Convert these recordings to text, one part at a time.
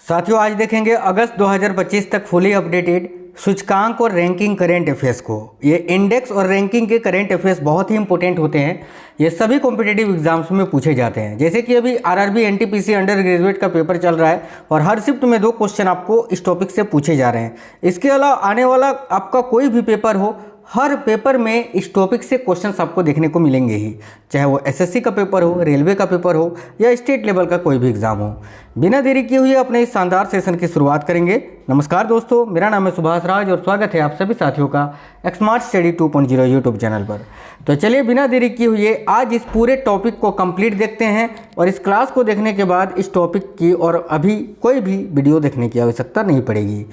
साथियों, आज देखेंगे अगस्त 2025 तक फुली अपडेटेड सूचकांक और रैंकिंग करेंट अफेयर्स को। ये इंडेक्स और रैंकिंग के करेंट अफेयर्स बहुत ही इंपॉर्टेंट होते हैं। ये सभी कॉम्पिटिटिव एग्जाम्स में पूछे जाते हैं। जैसे कि अभी आरआरबी एनटीपीसी अंडर ग्रेजुएट का पेपर चल रहा है और हर शिफ्ट में 2 क्वेश्चन आपको इस टॉपिक से पूछे जा रहे हैं। इसके अलावा आने वाला आपका कोई भी पेपर हो, हर पेपर में इस टॉपिक से क्वेश्चंस आपको देखने को मिलेंगे ही, चाहे वो एसएससी का पेपर हो, रेलवे का पेपर हो या स्टेट लेवल का कोई भी एग्जाम हो। बिना देरी किए हुए अपने इस शानदार सेशन की शुरुआत करेंगे। नमस्कार दोस्तों, मेरा नाम है सुभाष राज और स्वागत है आप सभी साथियों का स्मार्ट स्टडी 2.0 यूट्यूब चैनल पर। तो चलिए बिना देरी किए हुए आज इस पूरे टॉपिक को कंप्लीट देखते हैं और इस क्लास को देखने के बाद इस टॉपिक की और अभी कोई भी वीडियो देखने की आवश्यकता नहीं पड़ेगी।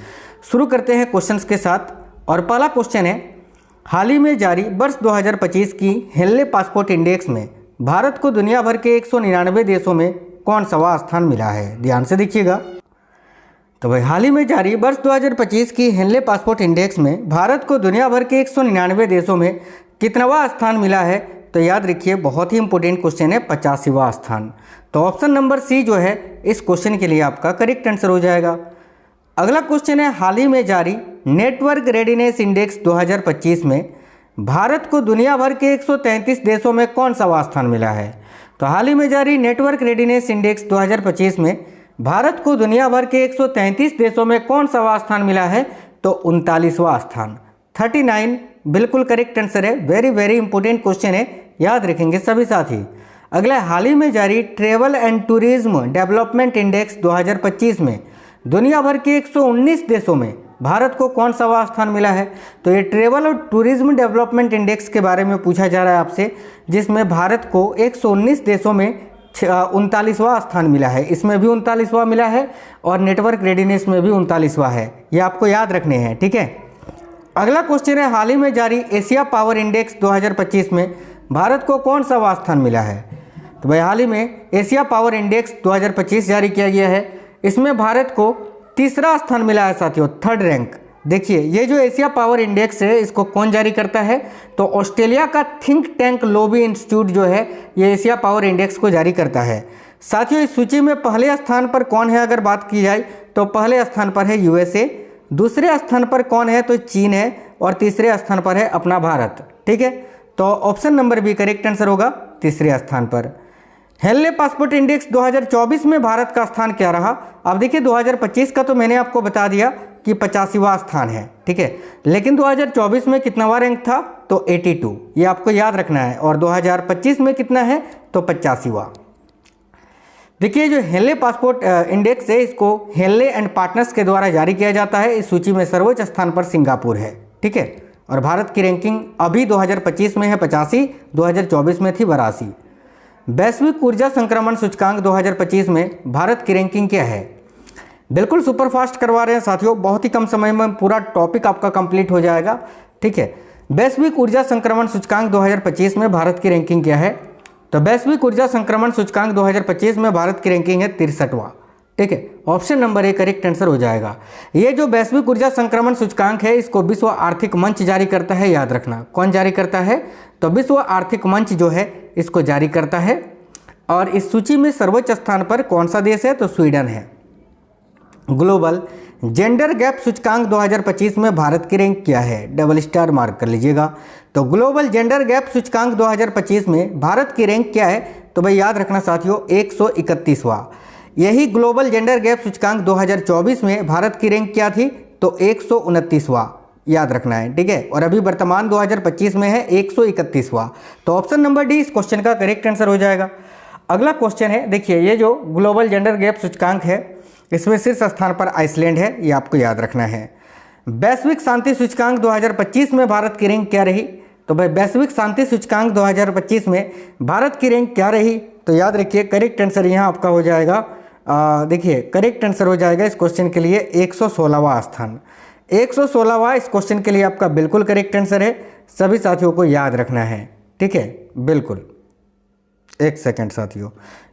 शुरू करते हैं क्वेश्चंस के साथ। और पहला क्वेश्चन है, हाल ही में जारी वर्ष 2025 की हेनले पासपोर्ट इंडेक्स में भारत को दुनिया भर के 199 देशों में कौन सा स्थान मिला है? ध्यान से देखिएगा। तो भाई, हाल ही में जारी वर्ष 2025 की हेनले पासपोर्ट इंडेक्स में भारत को दुनिया भर के 199 देशों में कितनावा स्थान मिला है? तो याद रखिए, बहुत ही इंपॉर्टेंट क्वेश्चन है, 85वां स्थान। तो ऑप्शन नंबर सी जो है इस क्वेश्चन के लिए आपका करेक्ट आंसर हो जाएगा। अगला क्वेश्चन है, हाल ही में जारी नेटवर्क रेडीनेस इंडेक्स 2025 में भारत को दुनिया भर के 133 देशों में कौन सा स्थान मिला है? तो हाल ही में जारी नेटवर्क रेडीनेस इंडेक्स 2025 में भारत को दुनिया भर के 133 देशों में कौन सा स्थान मिला है? तो 39वां स्थान, 39 बिल्कुल करेक्ट आंसर है। वेरी वेरी इंपॉर्टेंट क्वेश्चन है, याद रखेंगे सभी साथी। अगला, हाल ही में जारी travel and tourism development index 2025 में दुनिया भर के 119 देशों में भारत को कौन सा स्थान मिला है? तो ये ट्रेवल और टूरिज्म डेवलपमेंट इंडेक्स के बारे में पूछा जा रहा है आपसे, जिसमें भारत को 119 देशों में 39वां स्थान मिला है। इसमें भी 39वां मिला है और नेटवर्क रेडीनेस में भी 39वां है। ये आपको याद रखने हैं, ठीक है। अगला क्वेश्चन है, हाल ही में जारी एशिया पावर इंडेक्स 2025 में भारत को कौन सा स्थान मिला है? तो भाई, हाल ही में एशिया पावर इंडेक्स 2025 जारी किया गया है। इसमें भारत को 3रा स्थान मिला है साथियों, 3rd रैंक। देखिए, ये जो एशिया पावर इंडेक्स है इसको कौन जारी करता है? तो ऑस्ट्रेलिया का थिंक टैंक लोबी इंस्टीट्यूट जो है ये एशिया पावर इंडेक्स को जारी करता है। साथियों, इस सूची में पहले स्थान पर कौन है अगर बात की जाए तो पहले स्थान पर है यूएसए, दूसरे स्थान पर कौन है? तो चीन है और तीसरे स्थान पर है अपना भारत, ठीक है। तो option number B correct answer होगा, तीसरे स्थान पर। हेनले पासपोर्ट इंडेक्स 2024 में भारत का स्थान क्या रहा? अब देखिए, 2025 का तो मैंने आपको बता दिया कि 85वां स्थान है, ठीक है। लेकिन 2024 में कितनावा रैंक था? तो 82, ये आपको याद रखना है। और 2025 में कितना है? तो 85वां। देखिए, जो हेनले पासपोर्ट इंडेक्स है इसको हेनले एंड पार्टनर्स के द्वारा जारी किया जाता है। इस सूची में सर्वोच्च स्थान पर सिंगापुर है, ठीक है। और भारत की रैंकिंग अभी 2025 में है 85, 2024 में थी 82। वैश्विक ऊर्जा संक्रमण सूचकांक 2025 में भारत की रैंकिंग क्या है? बिल्कुल सुपरफास्ट करवा रहे हैं साथियों, बहुत ही कम समय में पूरा टॉपिक आपका कंप्लीट हो जाएगा, ठीक है। वैश्विक ऊर्जा संक्रमण सूचकांक 2025 में भारत की रैंकिंग क्या है? तो वैश्विक ऊर्जा संक्रमण सूचकांक 2025 में भारत की रैंकिंग है 63वां, ठीक है। Option number A correct answer हो जाएगा। ये जो वैश्विक ऊर्जा संक्रमण सूचकांक है इसको विश्व आर्थिक मंच जारी करता है, याद रखना। कौन जारी करता है? तो विश्व आर्थिक मंच जो है इसको जारी करता है। और इस सूची में सर्वोच्च स्थान पर कौन सा देश है? तो स्वीडन है। ग्लोबल जेंडर गैप सूचकांक 2025 में भारत की रैंक क्या है? डबल स्टार मार्क कर लीजिएगा। तो ग्लोबल जेंडर गैप सूचकांक 2025 में भारत की रैंक क्या है? तो भाई याद रखना साथियों, 131वां। यही ग्लोबल जेंडर गैप सूचकांक 2024 में भारत की रैंक क्या थी? तो 129वां, याद रखना है, ठीक है। और अभी वर्तमान 2025 में है 131वां। तो ऑप्शन नंबर डी इस क्वेश्चन का करेक्ट आंसर हो जाएगा। अगला क्वेश्चन है, देखिए, ये जो ग्लोबल जेंडर गैप सूचकांक है इसमें शीर्ष स्थान पर आइसलैंड है, ये आपको याद रखना है। वैश्विक शांति सूचकांक 2025 में भारत की रैंक क्या रही? तो भाई, वैश्विक शांति सूचकांक 2025 में भारत की रैंक क्या रही? तो याद रखिए, करेक्ट आंसर यहाँ आपका हो जाएगा, देखिए करेक्ट आंसर हो जाएगा इस क्वेश्चन के लिए 116वां स्थान। 116वां इस क्वेश्चन के लिए आपका बिल्कुल करेक्ट आंसर है। सभी साथियों को याद रखना है, ठीक है, बिल्कुल। एक सेकंड साथियों,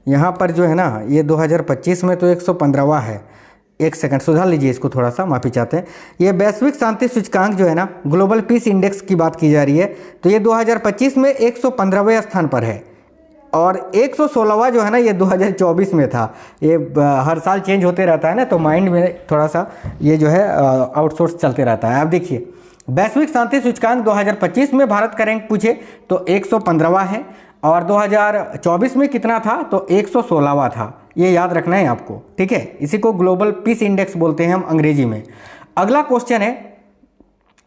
यहाँ पर जो है ना ये 2025 में तो 115वां है। एक सेकंड सुधार लीजिए इसको, थोड़ा सा माफ़ी चाहते हैं। ये वैश्विक शांति सूचकांक जो है ना, ग्लोबल पीस इंडेक्स की बात की जा रही है, तो ये 2025 में 115वें स्थान पर है। और 116वां जो है ना ये 2024 में था। ये हर साल चेंज होते रहता है ना, तो माइंड में थोड़ा सा ये जो है आउटसोर्स चलते रहता है। अब देखिए वैश्विक शांति सूचकांक 2025 में भारत का रैंक पूछे तो 115वां है, और 2024 में कितना था तो 116वां था। ये याद रखना है आपको, ठीक है। इसी को ग्लोबल पीस इंडेक्स बोलते हैं हम अंग्रेजी में। अगला क्वेश्चन है,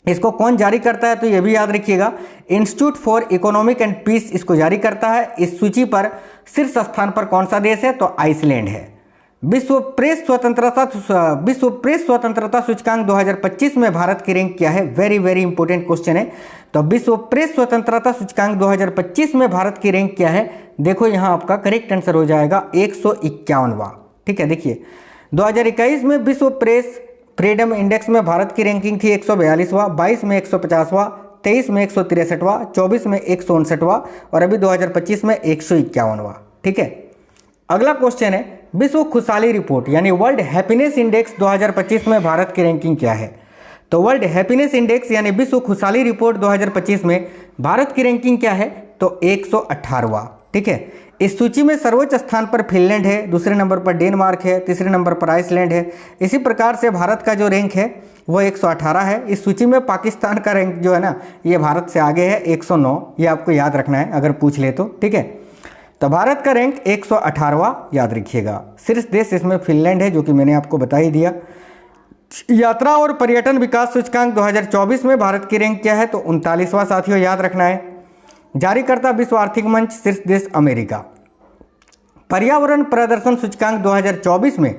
इसको कौन जारी करता है तो ये भी याद रखिएगा, institute for economic and peace इसको जारी करता है। इस सूची पर शीर्ष स्थान पर कौन सा देश है तो आइसलैंड है। विश्व प्रेस स्वतंत्रता सूचकांक 2025 में भारत की रैंक क्या है, वेरी वेरी इंपॉर्टेंट क्वेश्चन है। तो विश्व प्रेस स्वतंत्रता सूचकांक 2025 में भारत की रैंक क्या है, देखो यहाँ आपका करेक्ट आंसर हो जाएगा 151वां, ठीक है। देखिए 2021 में विश्व प्रेस फ्रीडम इंडेक्स में भारत की रैंकिंग थी 142वां, 22 में 150वां, 23 में 163वां, 24 में 159वां और अभी 2025 में 151वां, ठीक है। अगला क्वेश्चन है, विश्व खुशहाली रिपोर्ट यानी वर्ल्ड हैप्पीनेस इंडेक्स 2025 में भारत की रैंकिंग क्या है। तो वर्ल्ड हैप्पीनेस इंडेक्स यानी विश्व खुशहाली रिपोर्ट 2025 में भारत की रैंकिंग क्या है तो 118वां, ठीक है। इस सूची में सर्वोच्च स्थान पर फिनलैंड है, दूसरे नंबर पर डेनमार्क है, तीसरे नंबर पर आइसलैंड है। इसी प्रकार से भारत का जो रैंक है वो 118 है। इस सूची में पाकिस्तान का रैंक जो है ना ये भारत से आगे है 109, ये आपको याद रखना है अगर पूछ ले तो, ठीक है। तो भारत का रैंक 118वां याद रखिएगा। शीर्ष देश इसमें फिनलैंड है जो कि मैंने आपको बता ही दिया। यात्रा और पर्यटन विकास सूचकांक 2024 में भारत की रैंक क्या है तो 39वां साथियों याद रखना है। जारीकर्ता विश्व आर्थिक मंच, शीर्ष देश अमेरिका। पर्यावरण प्रदर्शन सूचकांक 2024 में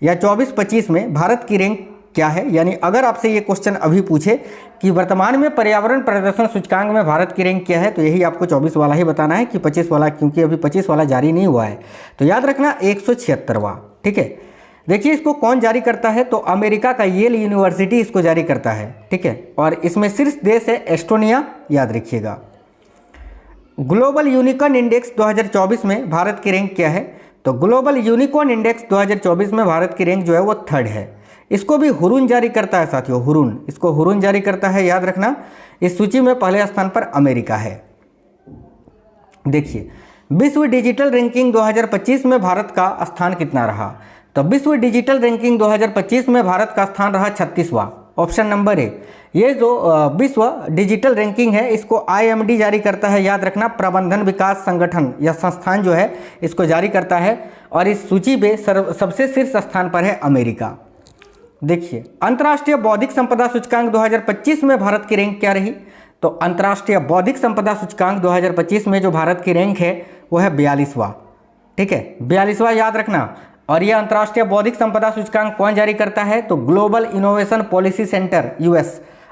या 24-25 में भारत की रैंक क्या है, यानी अगर आपसे ये क्वेश्चन अभी पूछे कि वर्तमान में पर्यावरण प्रदर्शन सूचकांक में भारत की रैंक क्या है तो यही आपको 24 वाला ही बताना है कि 25 वाला, क्योंकि अभी 25 वाला जारी नहीं हुआ है। तो याद रखना 176वां, ठीक है। देखिए इसको कौन जारी करता है तो अमेरिका का येल यूनिवर्सिटी इसको जारी करता है, ठीक है। और इसमें शीर्ष देश है एस्टोनिया, याद रखिएगा। ग्लोबल यूनिकॉर्न इंडेक्स 2024 में भारत की रैंक क्या है तो ग्लोबल यूनिकॉर्न इंडेक्स 2024 में भारत की रैंक जो है वो 3rd है। इसको भी हुरून जारी करता है साथियों, हुरून, इसको हुरून जारी करता है, याद रखना। इस सूची में पहले स्थान पर अमेरिका है। देखिए विश्व डिजिटल रैंकिंग 2025 में भारत का स्थान कितना रहा तो विश्व डिजिटल रैंकिंग 2025 में भारत का स्थान रहा 36वां, ऑप्शन नंबर ए। ये जो विश्व डिजिटल रैंकिंग है इसको IMD जारी करता है, याद रखना। प्रबंधन विकास संगठन या संस्थान जो है इसको जारी करता है और इस सूची में सबसे शीर्ष स्थान पर है अमेरिका। देखिए अंतर्राष्ट्रीय बौद्धिक संपदा सूचकांक 2025 में भारत की रैंक क्या रही तो अंतर्राष्ट्रीय बौद्धिक संपदा सूचकांक 2025 में जो भारत की रैंक है वो है 42वां, ठीक है, 42वां याद रखना। और यह अंतर्राष्ट्रीय बौद्धिक संपदा सूचकांक कौन जारी करता है तो global innovation policy centre, US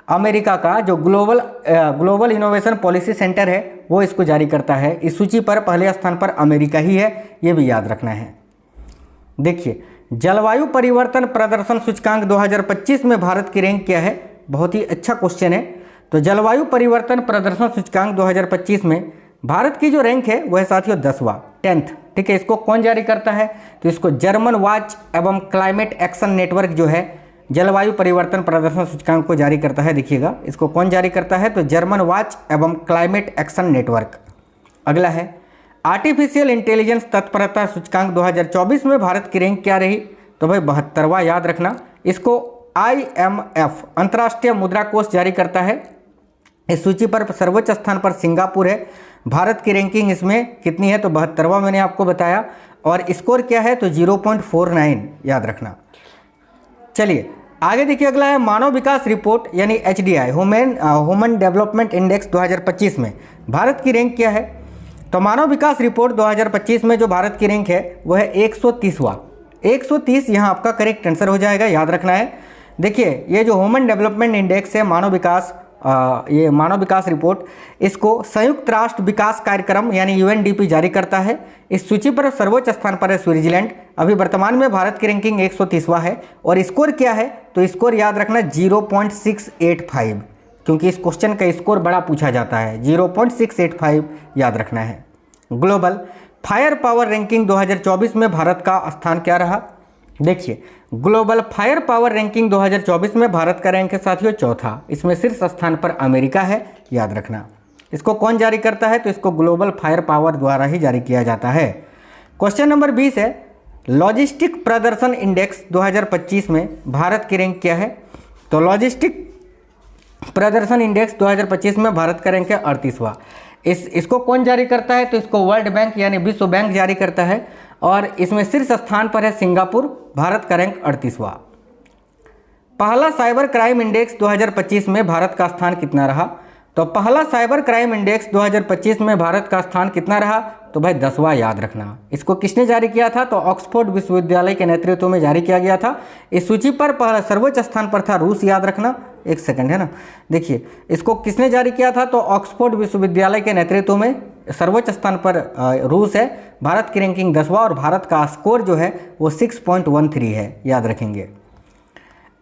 America का जो ग्लोबल इनोवेशन पॉलिसी सेंटर है वो इसको जारी करता है। इस सूची पर पहले स्थान पर अमेरिका ही है, ये भी याद रखना है। देखिए जलवायु परिवर्तन प्रदर्शन सूचकांक 2025 में भारत की रैंक क्या है, बहुत ही अच्छा क्वेश्चन है। तो जलवायु परिवर्तन प्रदर्शन सूचकांक 2025 में भारत की जो रैंक है वह साथियों 10वां, 10th, ठीक है। इसको कौन जारी करता है तो इसको जर्मन वॉच एवं क्लाइमेट एक्शन नेटवर्क जो है जलवायु परिवर्तन प्रदर्शन सूचकांक को जारी करता है। देखिएगा इसको कौन जारी करता है तो जर्मन वॉच एवं क्लाइमेट एक्शन नेटवर्क। अगला है आर्टिफिशियल इंटेलिजेंस तत्परता सूचकांक 2024 में भारत की रैंक क्या रही तो भाई 72वां, याद रखना। इसको IMF अंतर्राष्ट्रीय मुद्रा कोष जारी करता है। इस सूची पर सर्वोच्च स्थान पर सिंगापुर है। भारत की रैंकिंग इसमें कितनी है तो 72वां मैंने आपको बताया। और स्कोर क्या है तो 0.49, याद रखना। चलिए आगे देखिए, अगला है मानव विकास रिपोर्ट यानी HDI ह्यूमन डेवलपमेंट इंडेक्स 2025 में भारत की रैंक क्या है तो मानव विकास रिपोर्ट 2025 में जो भारत की रैंक है वह है 130वां, 130 यहाँ आपका करेक्ट आंसर हो जाएगा, याद रखना है। देखिए ये जो ह्यूमन डेवलपमेंट इंडेक्स है ये मानव विकास रिपोर्ट, इसको संयुक्त राष्ट्र विकास कार्यक्रम यानी UNDP जारी करता है। इस सूची पर सर्वोच्च स्थान पर है स्विट्जरलैंड। अभी वर्तमान में भारत की रैंकिंग 130वां है। और स्कोर क्या है तो स्कोर याद रखना 0.685, क्योंकि इस क्वेश्चन का स्कोर बड़ा पूछा जाता है, 0.685 याद रखना है। ग्लोबल फायर पावर रैंकिंग 2024 में भारत का स्थान क्या रहा। देखिए ग्लोबल फायर पावर रैंकिंग 2024 में भारत का रैंक है साथियों 4था। इसमें शीर्ष स्थान पर अमेरिका है, याद रखना। इसको कौन जारी करता है? तो इसको ग्लोबल फायर पावर द्वारा ही जारी किया जाता है। क्वेश्चन नंबर 20 है, लॉजिस्टिक प्रदर्शन इंडेक्स 2025 में भारत की रैंक क्या है? तो लॉजिस्टिक प्रदर्शन इंडेक्स 2025 में भारत का रैंक है 38वां। इसको कौन जारी करता है? तो इसको वर्ल्ड बैंक यानी विश्व बैंक जारी करता है और इसमें शीर्ष स्थान पर है सिंगापुर, भारत का रैंक 38वां। पहला साइबर क्राइम इंडेक्स 2025 में भारत का स्थान कितना रहा? तो पहला साइबर क्राइम इंडेक्स 2025 में भारत का स्थान कितना रहा? तो भाई 10वां याद रखना। इसको किसने जारी किया था? तो ऑक्सफोर्ड विश्वविद्यालय के नेतृत्व में जारी किया गया था। इस सूची पर पहला सर्वोच्च स्थान पर था रूस, याद रखना। एक सेकंड है ना, देखिए इसको किसने जारी किया था? तो ऑक्सफोर्ड विश्वविद्यालय के नेतृत्व में सर्वोच्च स्थान पर रूस है। भारत की रैंकिंग 10वां और भारत का स्कोर जो है वो 6.13 है, याद रखेंगे।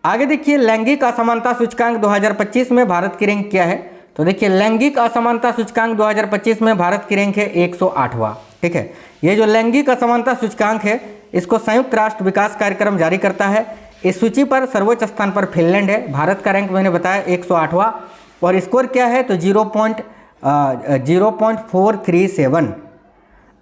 आगे देखिए, लैंगिक असमानता सूचकांक 2025 में भारत की रैंक क्या है? तो देखिए लैंगिक असमानता सूचकांक 2025 में भारत की रैंक है 108वां। ठीक है, ये जो लैंगिक असमानता सूचकांक है इसको संयुक्त राष्ट्र विकास कार्यक्रम जारी करता है। इस सूची पर सर्वोच्च स्थान पर फिनलैंड है। भारत का रैंक मैंने बताया 108वां और स्कोर क्या है? तो 0.437।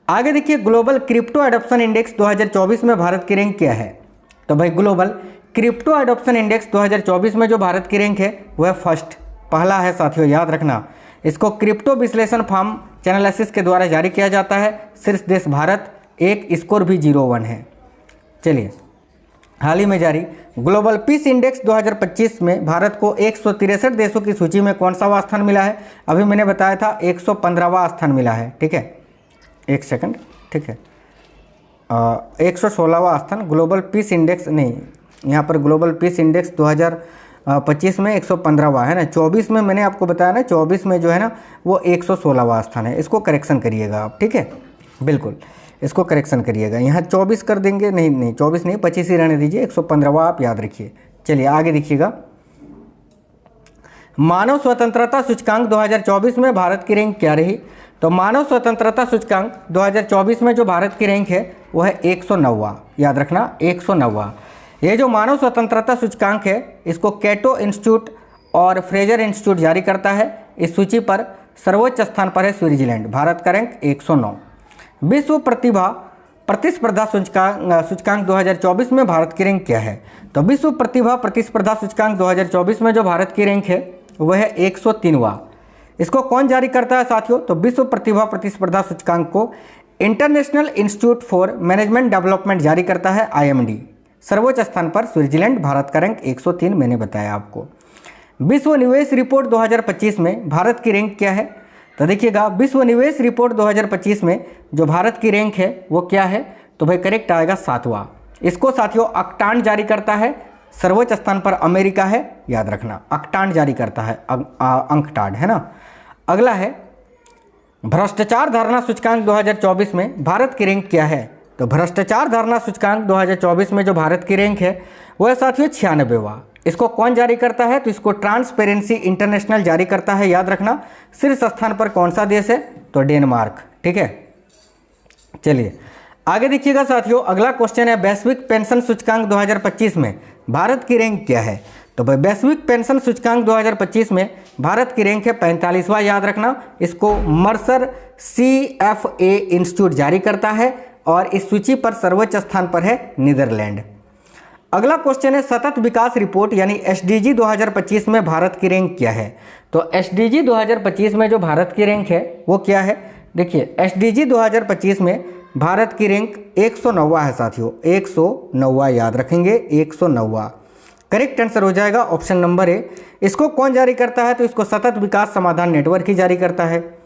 आगे देखिए, ग्लोबल क्रिप्टो एडॉप्शन इंडेक्स 2024 में भारत की रैंक क्या है? तो भाई ग्लोबल क्रिप्टो एडॉप्शन इंडेक्स 2024 में जो भारत की रैंक है वह फर्स्ट, पहला है साथियों, याद रखना। इसको क्रिप्टो विश्लेषण फर्म चैनलाइसिस के द्वारा जारी किया जाता है। शीर्ष देश भारत, एक स्कोर भी 01 है। चलिए, हाल ही में जारी ग्लोबल पीस इंडेक्स 2025 में भारत को 163 देशों की सूची में कौन सा स्थान मिला है? अभी मैंने बताया था 115वां स्थान मिला है। ठीक है, एक सेकंड, ठीक है, 116वां स्थान ग्लोबल पीस इंडेक्स, नहीं यहाँ पर ग्लोबल पीस इंडेक्स 2025 में 115वां है ना। 24 में मैंने आपको बताया ना, 24 में जो है ना वो 116वां स्थान है। इसको करेक्शन करिएगा आप, ठीक है, बिल्कुल इसको करेक्शन करिएगा। यहाँ 24 कर देंगे, नहीं 24 नहीं, 25 ही रहने दीजिए, 115वां आप याद रखिए। चलिए आगे देखिएगा, मानव स्वतंत्रता सूचकांक 2024 में भारत की रैंक क्या रही? तो मानव स्वतंत्रता सूचकांक 2024 में जो भारत की रैंक है वह है 109वां, याद रखना 109वां। ये जो मानव स्वतंत्रता सूचकांक है इसको कैटो इंस्टीट्यूट और फ्रेजर इंस्टीट्यूट जारी करता है। इस सूची पर सर्वोच्च स्थान पर है स्विट्जरलैंड, भारत का रैंक 109। विश्व प्रतिभा प्रतिस्पर्धा सूचकांक 2024 में भारत की रैंक क्या है? तो विश्व प्रतिभा प्रतिस्पर्धा सूचकांक 2024 में जो भारत की रैंक है वह है 103वां। इसको कौन जारी करता है साथियों? तो विश्व प्रतिभा प्रतिस्पर्धा सूचकांक को international institute for management development जारी करता है, IMD। सर्वोच्च स्थान पर स्विट्जरलैंड, भारत का रैंक 103 मैंने बताया आपको। विश्व निवेश रिपोर्ट 2025 में भारत की रैंक क्या है? तो देखिएगा, विश्व निवेश रिपोर्ट 2025 में जो भारत की रैंक है वो क्या है? तो भाई करेक्ट आएगा 7वां। इसको साथियों अक्टान जारी करता है। सर्वोच्च स्थान पर अमेरिका है, याद रखना, अक्टान जारी करता है, अंकटाड है ना। अगला है भ्रष्टाचार धारणा सूचकांक 2024 में भारत की रैंक क्या है? तो भ्रष्टाचार धारणा सूचकांक 2024 में जो भारत की रैंक है वह साथियों 96वां। इसको कौन जारी करता है? तो इसको ट्रांसपेरेंसी इंटरनेशनल जारी करता है, याद रखना। शीर्ष स्थान पर कौन सा देश है? तो डेनमार्क। ठीक है, चलिए आगे देखिएगा साथियों, अगला क्वेश्चन है वैश्विक पेंशन सूचकांक 2025 में भारत की रैंक क्या है? तो भाई वैश्विक पेंशन सूचकांक 2025 में भारत की रैंक है 45वां, याद रखना। इसको मर्सर CFA इंस्टीट्यूट जारी करता है और इस सूची पर सर्वोच्च स्थान पर है नीदरलैंड। अगला क्वेश्चन है सतत विकास रिपोर्ट यानी SDG 2025 में भारत की रैंक क्या है? तो SDG 2025 में जो भारत की रैंक है वो क्या है? देखिए SDG 2025 में भारत की रैंक 109वां है साथियों, 109वां याद रखेंगे, 109वां करेक्ट आंसर हो जाएगा ऑप्शन नंबर ए। इसको कौन जारी करता है? तो इसको सतत विकास समाधान नेटवर्क ही जारी करता है।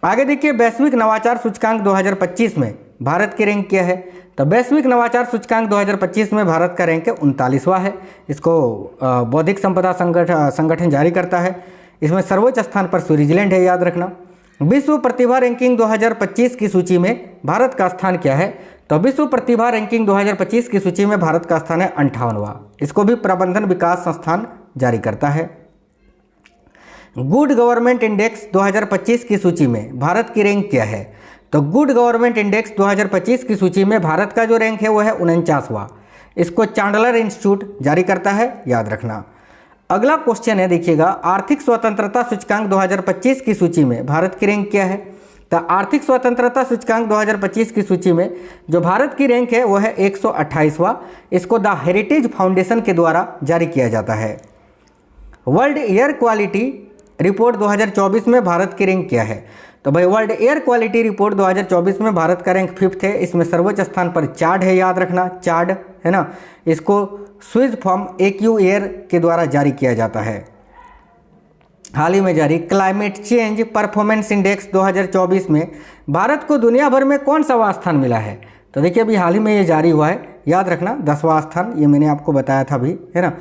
आगे देखिए, वैश्विक नवाचार सूचकांक 2025 में भारत की रैंक क्या है? तो वैश्विक नवाचार सूचकांक 2025 में भारत का रैंक है 39वां है। इसको बौद्धिक संपदा संगठन जारी करता है। इसमें सर्वोच्च स्थान पर स्विट्जरलैंड है, याद रखना। विश्व प्रतिभा रैंकिंग 2025 की सूची में भारत का स्थान क्या है? तो विश्व प्रतिभा रैंकिंग 2025 की सूची में भारत का स्थान है 58वां। इसको भी प्रबंधन विकास संस्थान जारी करता है। गुड गवर्नमेंट इंडेक्स 2025 की सूची में भारत की रैंक क्या है? तो गुड गवर्नमेंट इंडेक्स 2025 की सूची में भारत का जो रैंक है वो है 49वां। इसको चांडलर इंस्टीट्यूट जारी करता है, याद रखना। अगला क्वेश्चन है, देखिएगा, आर्थिक स्वतंत्रता सूचकांक 2025 की सूची में भारत की रैंक क्या है। तो आर्थिक स्वतंत्रता सूचकांक 2025 की सूची में जो भारत की रैंक है वो है 128वां। इसको द हेरिटेज फाउंडेशन के द्वारा जारी किया जाता है। वर्ल्ड एयर क्वालिटी रिपोर्ट 2024 में भारत की रैंक क्या है। तो भाई वर्ल्ड एयर क्वालिटी रिपोर्ट 2024 में भारत का रैंक 5th है। इसमें सर्वोच्च स्थान पर चार्ड है, याद रखना, चार्ड है ना। इसको स्विस फॉर्म AQ एयर के द्वारा जारी किया जाता है। हाल ही में जारी क्लाइमेट चेंज परफॉर्मेंस इंडेक्स 2024 में भारत को दुनिया भर में कौन सा स्थान मिला है। तो देखिए अभी हाल ही में ये जारी हुआ है, याद रखना 10वां स्थान, ये मैंने आपको बताया था अभी, है ना।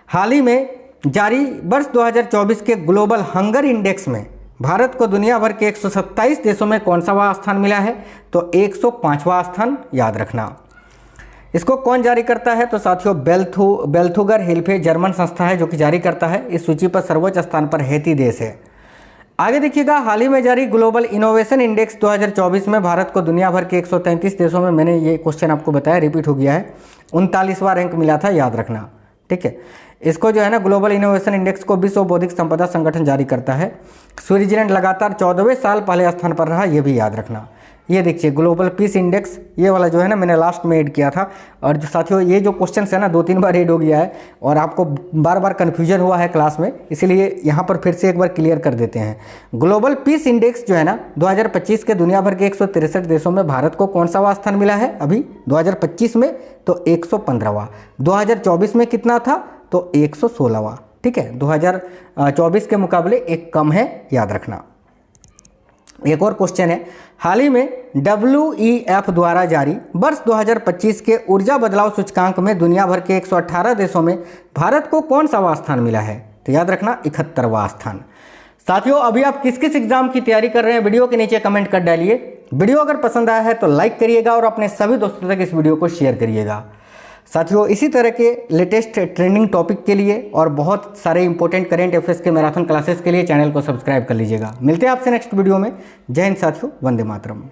हाल ही में जारी वर्ष 2024 के ग्लोबल हंगर इंडेक्स में भारत को दुनिया भर के 127 देशों में कौन सा स्थान मिला है। तो 105वां स्थान, याद रखना। इसको कौन जारी करता है। तो साथियों बेल्थुगर हिल्फे जर्मन संस्था है जो कि जारी करता है। इस सूची पर सर्वोच्च स्थान पर हैती देश है। आगे देखिएगा, हाल ही में जारी ग्लोबल इनोवेशन इंडेक्स 2024 में भारत को दुनिया भर के 133 देशों में, मैंने ये क्वेश्चन आपको बताया, रिपीट हो गया है, 39वां रैंक मिला था, याद रखना, ठीक है। इसको जो है ना ग्लोबल इनोवेशन इंडेक्स को विश्व बौद्धिक संपदा संगठन जारी करता है। स्विट्जरलैंड लगातार 14वें साल पहले स्थान पर रहा, ये भी याद रखना। ये देखिए ग्लोबल पीस इंडेक्स, ये वाला जो है ना मैंने लास्ट में ऐड किया था। और जो साथियों ये जो क्वेश्चन है ना 2-3 बार ऐड हो गया है और आपको बार बार कन्फ्यूजन हुआ है क्लास में, इसलिए यहाँ पर फिर से एक बार क्लियर कर देते हैं। ग्लोबल पीस इंडेक्स जो है ना 2025 के दुनिया भर के 163 देशों में भारत को कौन सा स्थान मिला है अभी 2025 में। तो 115वां। 2024 में कितना था। तो 116वां, ठीक है। 2024 के मुकाबले एक कम है, याद रखना। एक और क्वेश्चन है, हाल ही में WEF द्वारा जारी वर्ष 2025 के ऊर्जा बदलाव सूचकांक में दुनिया भर के 118 देशों में भारत को कौन सा स्थान मिला है। तो याद रखना 71वां स्थान। साथियों अभी आप किस किस एग्जाम की तैयारी कर रहे हैं वीडियो के नीचे कमेंट कर डालिए। वीडियो अगर पसंद आया है तो लाइक करिएगा और अपने सभी दोस्तों तक इस वीडियो को शेयर करिएगा। साथियों इसी तरह के लेटेस्ट ट्रेंडिंग टॉपिक के लिए और बहुत सारे इंपॉर्टेंट करेंट अफेयर्स के मैराथन क्लासेस के लिए चैनल को सब्सक्राइब कर लीजिएगा। मिलते हैं आपसे नेक्स्ट वीडियो में। जय हिंद साथियों, वंदे मातरम।